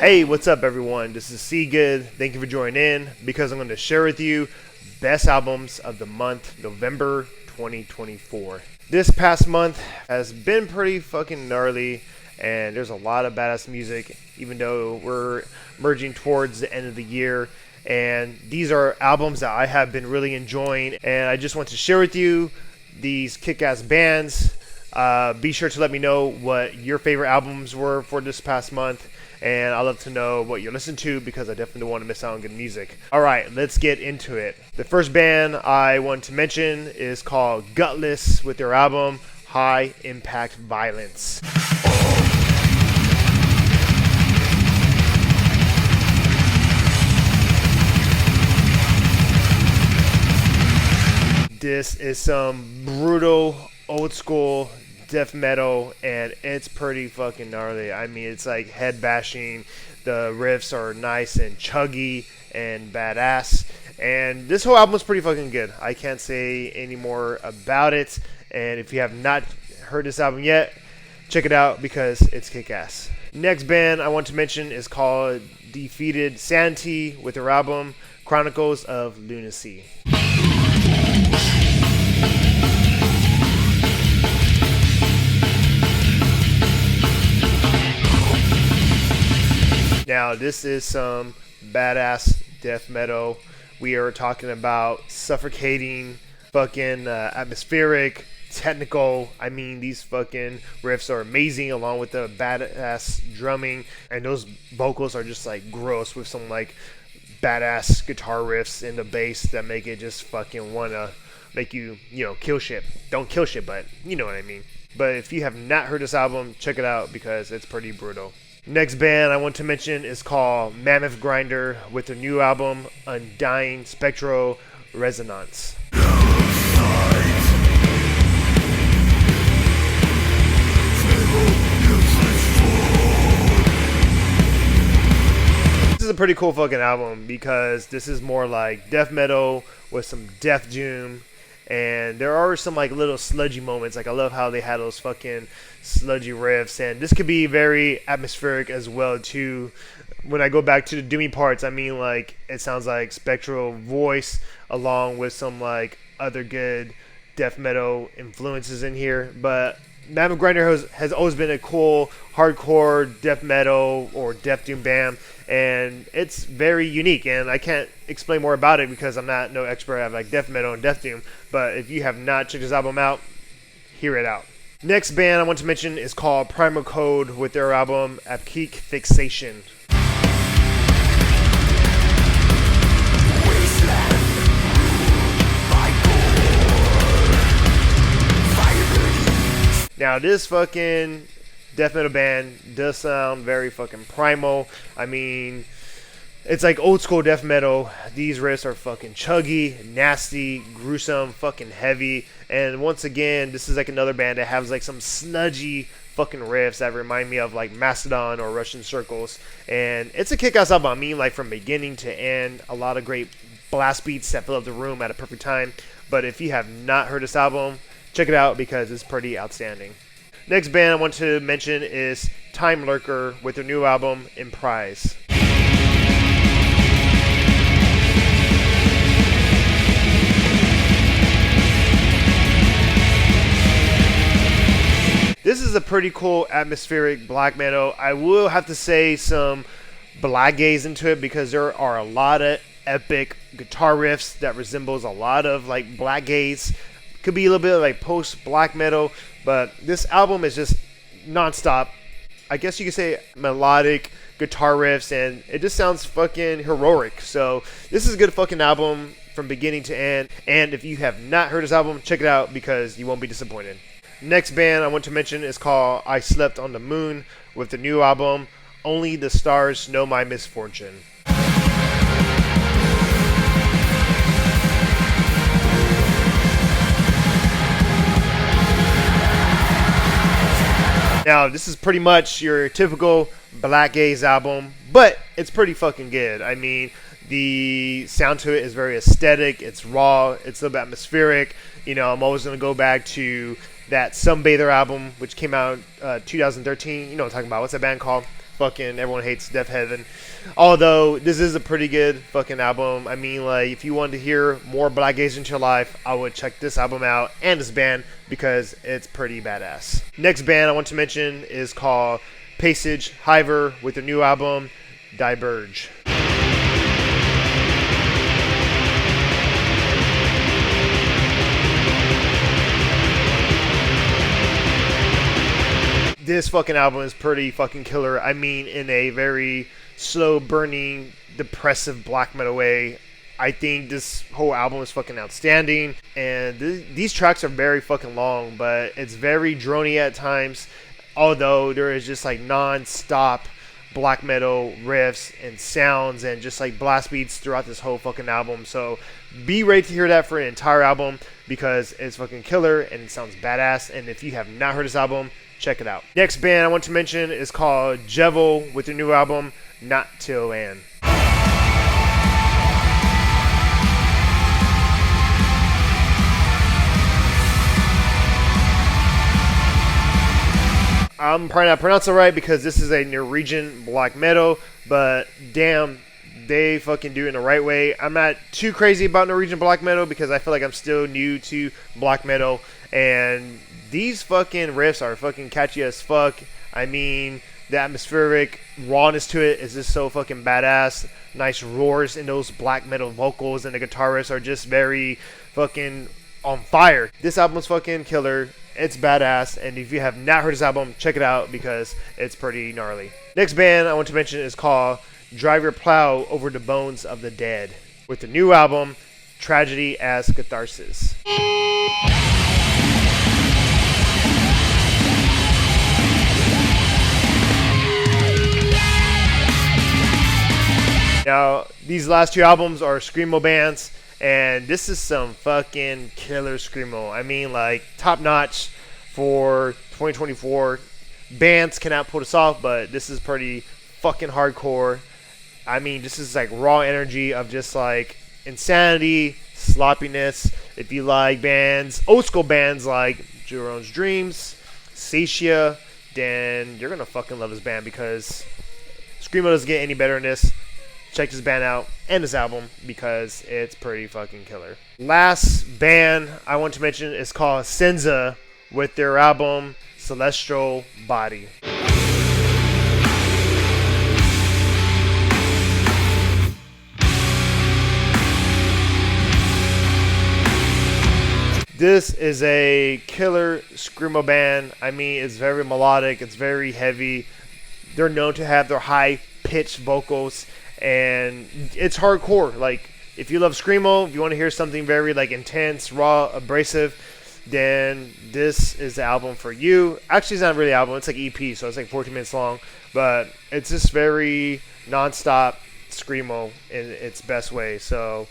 Hey, what's up everyone? This is C Good. Thank you for joining in because I'm going to share with you best albums of the month, November 2024. This past month has been pretty fucking gnarly and there's a lot of badass music even though we're merging towards the end of the year. And these are albums that I have been really enjoying and I just want to share with you these kick-ass bands. Be sure to let me know what your favorite albums were for this past month. And I'd love to know what you listen to because I definitely don't want to miss out on good music. Alright, let's get into it. The first band I want to mention is called Gutless with their album High Impact Violence. This is some brutal, old school death metal and it's pretty fucking gnarly. I mean, it's like head bashing. The riffs are nice and chuggy and badass, and this whole album is pretty fucking good. I can't say any more about it, and if you have not heard this album yet, check it out because it's kick-ass. Next band I want to mention is called Defeated Sanity with their album Chronicles of Lunacy. Now, this is some badass death metal. We are talking about suffocating, fucking atmospheric, technical. I mean, these fucking riffs are amazing along with the badass drumming. And those vocals are just like gross with some like badass guitar riffs in the bass that make it just fucking wanna make you, kill shit. Don't kill shit, but you know what I mean. But if you have not heard this album, check it out because it's pretty brutal. Next band I want to mention is called Mammoth Grinder with their new album Undying Spectral Resonance. This is a pretty cool fucking album because this is more like death metal with some death doom. And there are some like little sludgy moments. Like I love how they had those fucking sludgy riffs, and this could be very atmospheric as well too. When I go back to the doomy parts, I mean like it sounds like spectral voice along with some like other good death metal influences in here. But Mammoth Grinder has always been a cool hardcore death metal or death doom band, and it's very unique. And I can't explain more about it because I'm not no expert at like death metal and death doom. But if you have not checked this album out, hear it out. Next band I want to mention is called Primal Code with their album Peak Fixation. Now this fucking death metal band does sound very fucking primal. I mean, it's like old school death metal. These riffs are fucking chuggy, nasty, gruesome, fucking heavy. And once again, this is like another band that has like some sludgy fucking riffs that remind me of like Mastodon or Russian Circles. And it's a kick-ass album. I mean, like from beginning to end, a lot of great blast beats that fill up the room at a perfect time. But if you have not heard this album, check it out because it's pretty outstanding. Next band I want to mention is Lurker with their new album Emprise. This is a pretty cool atmospheric black metal. I will have to say some black gaze into it because there are a lot of epic guitar riffs that resembles a lot of like black gaze. Could be a little bit of like post black metal, but this album is just non-stop. I guess you could say melodic guitar riffs, and it just sounds fucking heroic. So this is a good fucking album from beginning to end. And if you have not heard this album, check it out because you won't be disappointed. Next band I want to mention is called Isleptonthemoom with the new album Only the Stars Know My Misfortune. Now, this is pretty much your typical black gaze album, but it's pretty fucking good. I mean, the sound to it is very aesthetic, it's raw, it's a little bit atmospheric. I'm always going to go back to that Sunbather album, which came out 2013. You know what I'm talking about. What's that band called? fucking everyone hates Death Heaven. Although this is a pretty good fucking album. I mean, like, if you wanted to hear more Black Gaze into your life, I would check this album out and this band because it's pretty badass. Next band I want to mention is called Paysage D'hiver with their new album Diverge. This fucking album is pretty fucking killer. I mean, in a very slow burning, depressive black metal way. I think this whole album is fucking outstanding. And these tracks are very fucking long, but it's very drony at times. Although there is just like non-stop black metal riffs and sounds and just like blast beats throughout this whole fucking album. So be ready to hear that for an entire album because it's fucking killer and it sounds badass. And if you have not heard this album, check it out. Next band I want to mention is called Djevel with their new album, Not Till Land. I'm probably not pronouncing it right because this is a Norwegian black metal, but damn, they fucking do it in the right way. I'm not too crazy about Norwegian black metal because I feel like I'm still new to black metal, and these fucking riffs are fucking catchy as fuck. I mean, the atmospheric rawness to it is just so fucking badass. Nice roars in those black metal vocals, and the guitar riffs are just very fucking on fire. This album is fucking killer. It's badass, and if you have not heard this album, check it out because it's pretty gnarly. Next band I want to mention is called Drive Your Plow Over the Bones of the Dead with the new album, Tragedy as Catharsis. Now, these last two albums are Screamo bands, and this is some fucking killer Screamo. I mean, like, top notch for 2024. Bands cannot pull this off, but this is pretty fucking hardcore. I mean, this is like raw energy of just like insanity, sloppiness. If you like bands, old school bands like Jerome's Dreams, Satia, then you're gonna fucking love this band because Screamo doesn't get any better than this. Check this band out and this album because it's pretty fucking killer. Last band I want to mention is called Senza with their album Celestial Body. This is a killer Screamo band. I mean, it's very melodic, it's very heavy. They're known to have their high-pitched vocals, and it's hardcore. Like, if you love Screamo, if you want to hear something very like intense, raw, abrasive, then this is the album for you. Actually, it's not really an album, it's like EP, so it's like 14 minutes long, but it's just very non-stop Screamo in its best way. So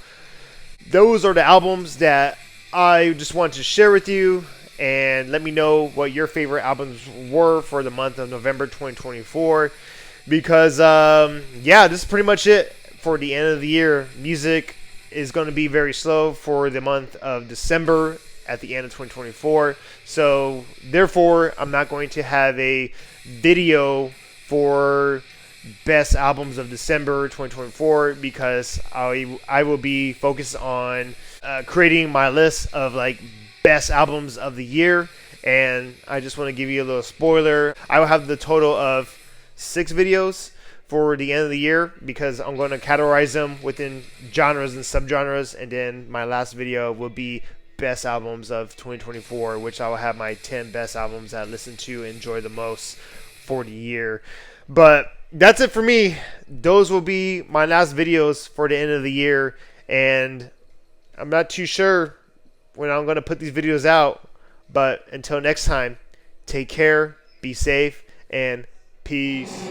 those are the albums that I just wanted to share with you, and let me know what your favorite albums were for the month of November 2024. Because, yeah, this is pretty much it for the end of the year. Music is going to be very slow for the month of December at the end of 2024. So, therefore, I'm not going to have a video for best albums of December 2024 because I will be focused on creating my list of, like, best albums of the year. And I just want to give you a little spoiler. I will have the total of 6 videos for the end of the year because I'm going to categorize them within genres and subgenres, and then my last video will be best albums of 2024, which I will have my 10 best albums that I listen to and enjoy the most for the year. But that's it for me. Those will be my last videos for the end of the year, and I'm not too sure when I'm going to put these videos out, but until next time, take care, be safe, and peace.